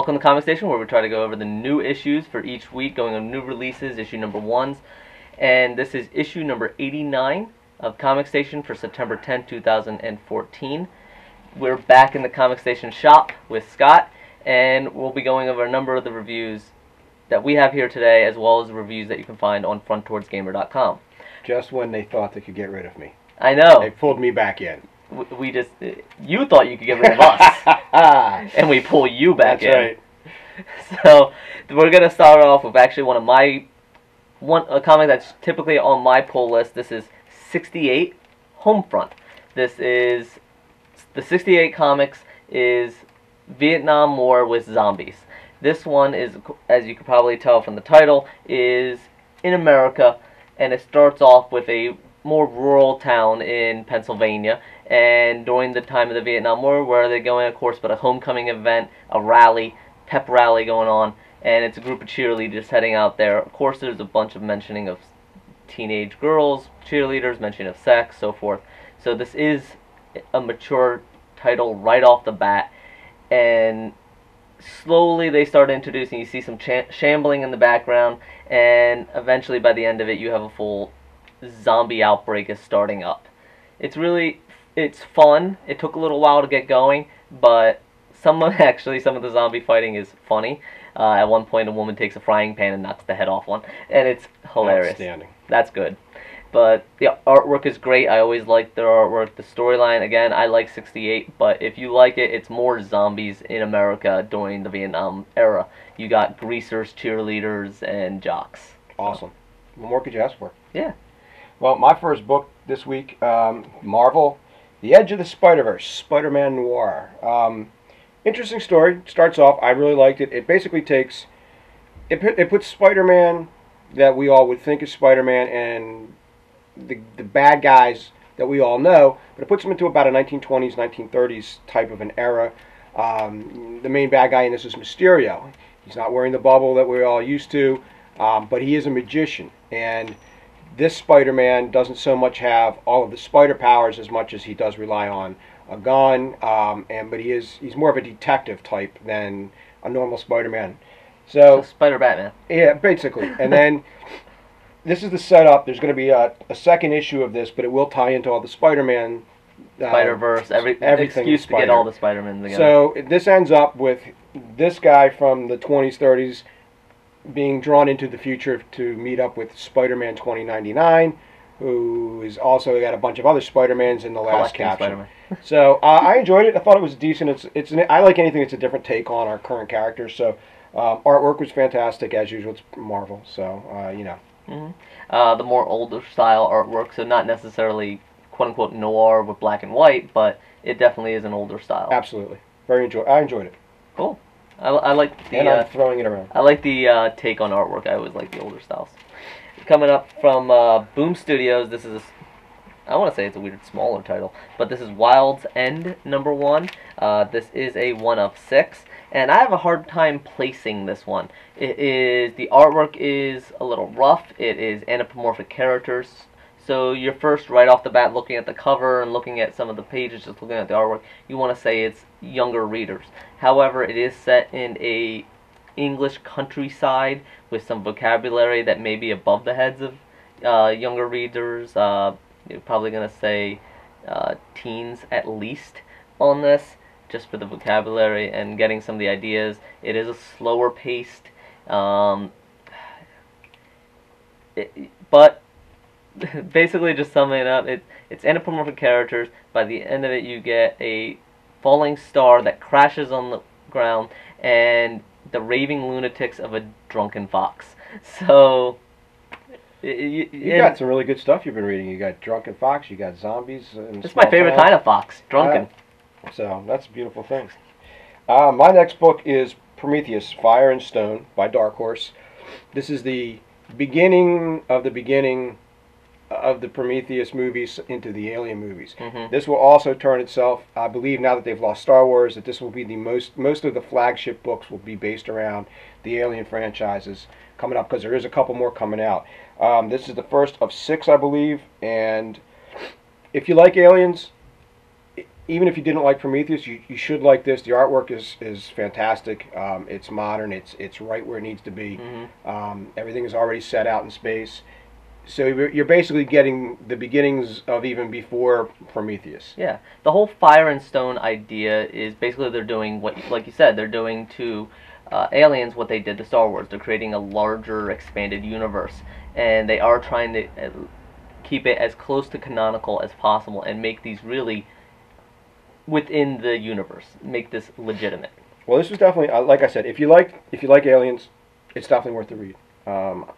Welcome to Comic Station, where we try to go over the new issues for each week, going on new releases, issue number 1s. And this is issue number 89 of Comic Station for September 10, 2014. We're back in the Comic Station shop with Scott, and we'll be going over a number of the reviews that we have here today, as well as the reviews that you can find on frontwardsgamer.com. Just when they thought they could get rid of me. I know. They pulled me back in. You thought you could get rid of us, and we pull you back in. That's right. So we're gonna start off with actually a comic that's typically on my pull list. This is 68 Homefront. This is the 68 comics is Vietnam War with zombies. This one is, as you can probably tell from the title, is in America, and it starts off with a more rural town in Pennsylvania, and during the time of the Vietnam War, where they're going, of course, but a homecoming event, a rally, pep rally going on, and it's a group of cheerleaders heading out there. Of course, there's a bunch of mentioning of teenage girls, cheerleaders, mentioning of sex, so forth. So this is a mature title right off the bat, and slowly they start introducing, you see some shambling in the background, and eventually by the end of it you have a full zombie outbreak is starting up. It's fun. It took a little while to get going, but some of the zombie fighting is funny. At one point a woman takes a frying pan and knocks the head off one, and it's hilarious. Outstanding. That's good. But the artwork is great. I always like their artwork. The storyline, again, I like 68, but if you like it, it's more zombies in America during the Vietnam era. You got greasers, cheerleaders, and jocks. Awesome. What more could you ask for? Yeah. Well, my first book this week, Marvel, The Edge of the Spider-Verse, Spider-Man Noir. Interesting story. Starts off, I really liked it. It basically takes, it puts Spider-Man that we all would think is Spider-Man and the bad guys that we all know, but it puts them into about a 1920s, 1930s type of an era. The main bad guy in this is Mysterio. He's not wearing the bubble that we're all used to, but he is a magician, and this Spider-Man doesn't so much have all of the spider powers as much as he does rely on a gun, but he's more of a detective type than a normal Spider-Man. So Spider-Batman. Yeah, basically. And then this is the setup. There's going to be a second issue of this, but it will tie into all the Spider-Man, Spider-Verse, everything excuse to get all the Spider-Man together. So this ends up with this guy from the 20s, 30s being drawn into the future to meet up with Spider-Man 2099, who is also got a bunch of other Spider-Mans in the last caption. So I enjoyed it. I thought it was decent. I like anything that's a different take on our current characters. So artwork was fantastic as usual. It's Marvel, so you know. Mm-hmm. The more older style artwork, so not necessarily quote-unquote noir with black and white, but it definitely is an older style. Absolutely. I enjoyed it. Cool. I like the... And I'm throwing it around. I like the take on artwork. I always like the older styles. Coming up from Boom Studios, this is, I want to say it's a weird smaller title, but this is Wild's End #1. This is a 1 of 6. And I have a hard time placing this one. The artwork is a little rough. It is anthropomorphic characters. So you're first, right off the bat, looking at the cover and looking at some of the pages, just looking at the artwork, you want to say it's younger readers. However, it is set in a English countryside with some vocabulary that may be above the heads of younger readers. You're probably going to say teens at least on this, just for the vocabulary and getting some of the ideas. It is a slower paced, but basically just summing it up, it's anthropomorphic characters. By the end of it you get a falling star that crashes on the ground and the raving lunatics of a drunken fox. So you got some really good stuff you've been reading. You got Drunken Fox, you got zombies. It's my favorite kind of fox, drunken. So that's a beautiful thing. My next book is Prometheus, Fire and Stone by Dark Horse. This is the beginning of the Prometheus movies into the Alien movies. Mm-hmm. This will also turn itself, I believe now that they've lost Star Wars, that this will be the most of the flagship books will be based around the Alien franchises coming up, because there is a couple more coming out. This is the first of 6, I believe, and if you like aliens, even if you didn't like Prometheus, you should like this. The artwork is fantastic. It's modern. It's right where it needs to be. Everything is already set out in space. So you're basically getting the beginnings of even before Prometheus. Yeah, the whole fire and stone idea is basically they're doing what, like you said, they're doing to aliens what they did to Star Wars. They're creating a larger, expanded universe, and they are trying to keep it as close to canonical as possible and make these really within the universe, make this legitimate. Well, this was definitely, like I said, if you like aliens, it's definitely worth the read.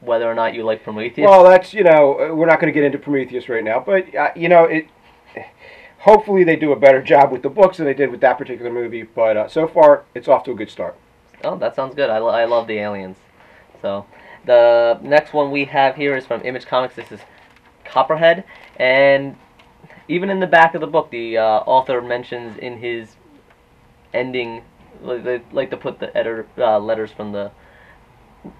Whether or not you like Prometheus. Well, that's, we're not going to get into Prometheus right now, but hopefully they do a better job with the books than they did with that particular movie. But so far, it's off to a good start. Oh, that sounds good. I love the aliens. So the next one we have here is from Image Comics. This is Copperhead, and even in the back of the book, the author mentions in his ending, they like to put the editor letters from the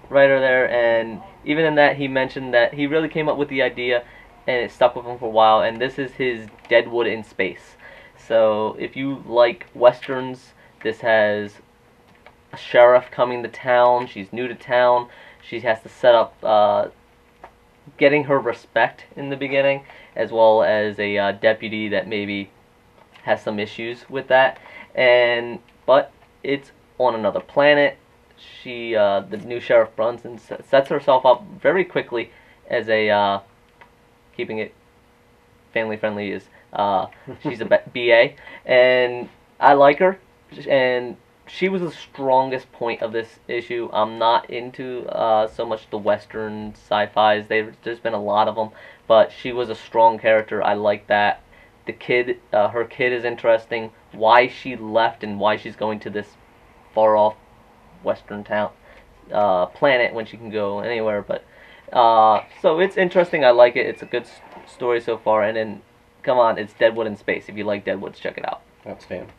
writer there, and even in that he mentioned that he really came up with the idea and it stuck with him for a while, and this is his Deadwood in space. So if you like westerns, this has a sheriff coming to town. She's new to town. She has to set up getting her respect in the beginning, as well as a deputy that maybe has some issues with that, but it's on another planet. She, the new Sheriff Brunson, sets herself up very quickly as a, keeping it family friendly, is she's a BA, and I like her, and she was the strongest point of this issue. I'm not into so much the Western sci-fis. There's been a lot of them, but she was a strong character. I like that. The kid, her kid is interesting. Why she left and why she's going to this far-off Western town planet when she can go anywhere. But so it's interesting. I like it. It's a good story so far. And then, come on, it's Deadwood in space. If you like Deadwoods, check it out. Outstanding.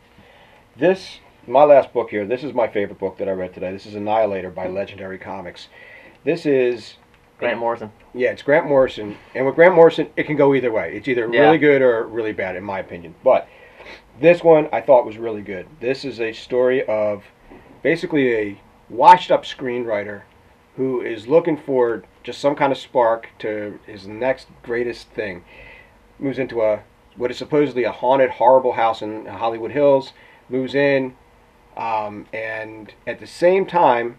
My last book here, this is my favorite book that I read today. This is Annihilator by Legendary Comics. This is Grant Morrison. Yeah, it's Grant Morrison. And with Grant Morrison, it can go either way. It's either really good or really bad, in my opinion. But this one I thought was really good. This is a story of basically a washed-up screenwriter who is looking for just some kind of spark to his next greatest thing. Moves into what is supposedly a haunted, horrible house in Hollywood Hills. Moves in. And at the same time,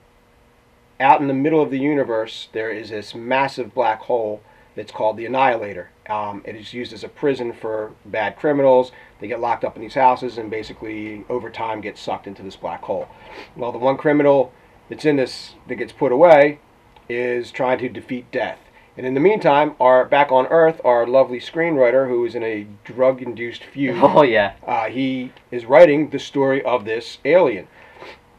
out in the middle of the universe, there is this massive black hole that's called the Annihilator. It is used as a prison for bad criminals. They get locked up in these houses and basically, over time, get sucked into this black hole. Well, the one criminal that's in this, that gets put away, is trying to defeat death. And in the meantime, back on Earth, our lovely screenwriter, who is in a drug-induced fugue, he is writing the story of this alien.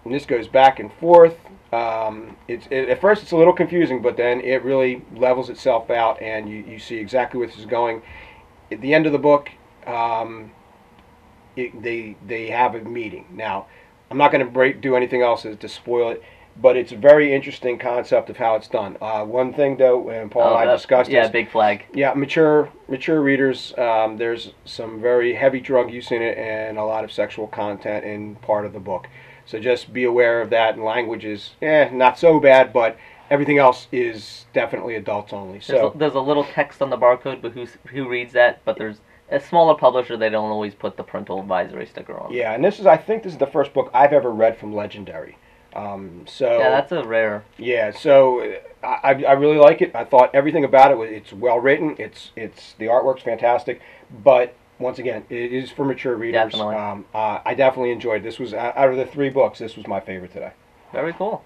And this goes back and forth. At first, it's a little confusing, but then it really levels itself out, and you see exactly where this is going. At the end of the book, they have a meeting. Now, I'm not going to do anything else to spoil it, but it's a very interesting concept of how it's done. One thing, though, and Paul and I discussed this. Yeah, big flag. Yeah, mature readers, there's some very heavy drug use in it and a lot of sexual content in part of the book. So just be aware of that, and language is, not so bad, but everything else is definitely adults only. So there's a little text on the barcode, but who reads that? But there's a smaller publisher, they don't always put the parental advisory sticker on. Yeah, and I think this is the first book I've ever read from Legendary. Yeah, that's a rare. Yeah, so I really like it. I thought everything about it it's well written. It's the artwork's fantastic, but once again, it is for mature readers. Definitely. I definitely enjoyed it. This was out of the 3 books. This was my favorite today. Very cool.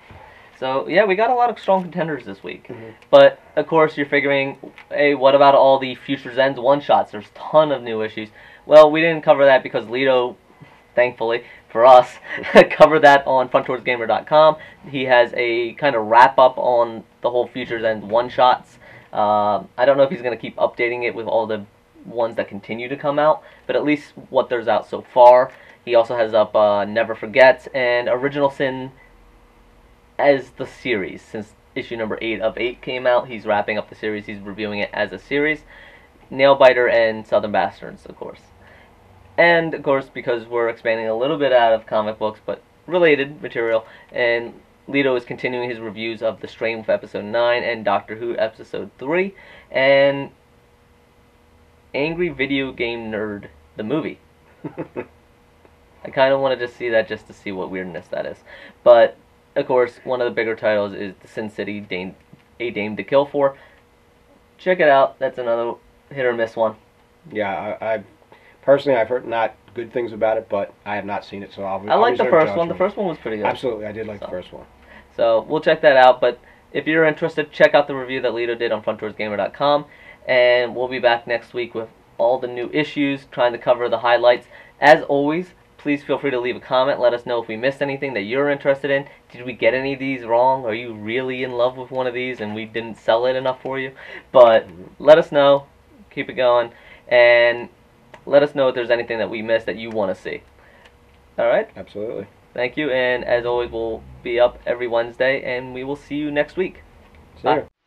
So yeah, we got a lot of strong contenders this week. But of course, you're figuring, hey, what about all the Future's End one-shots? There's a ton of new issues. Well, we didn't cover that because Lito, thankfully for us, covered that on frontdoorsgamer.com. He has a kind of wrap-up on the whole Future's End one-shots. I don't know if he's going to keep updating it with all the ones that continue to come out, but at least what there's out so far. He also has up Never Forgets and Original Sin as the series. Since issue number 8 of 8 came out, he's wrapping up the series. He's reviewing it as a series. Nailbiter and Southern Bastards, of course. And, of course, because we're expanding a little bit out of comic books, but related material, and Lito is continuing his reviews of The Strain with Episode 9 and Doctor Who Episode 3, and Angry Video Game Nerd, the movie. I kind of wanted to see that just to see what weirdness that is. But, of course, one of the bigger titles is The Sin City, A Dame to Kill For. Check it out. That's another hit or miss one. Yeah, I've personally heard not good things about it, but I have not seen it, so I like the first one. The first one was pretty good. Absolutely, I did like the first one. So we'll check that out. But if you're interested, check out the review that Lito did on frontdoorsgamer.com, and we'll be back next week with all the new issues, trying to cover the highlights. As always, please feel free to leave a comment. Let us know if we missed anything that you're interested in. Did we get any of these wrong? Are you really in love with one of these and we didn't sell it enough for you? But let us know. Keep it going. And let us know if there's anything that we missed that you want to see. Alright? Absolutely. Thank you. And as always, we'll be up every Wednesday. And we will see you next week. See you.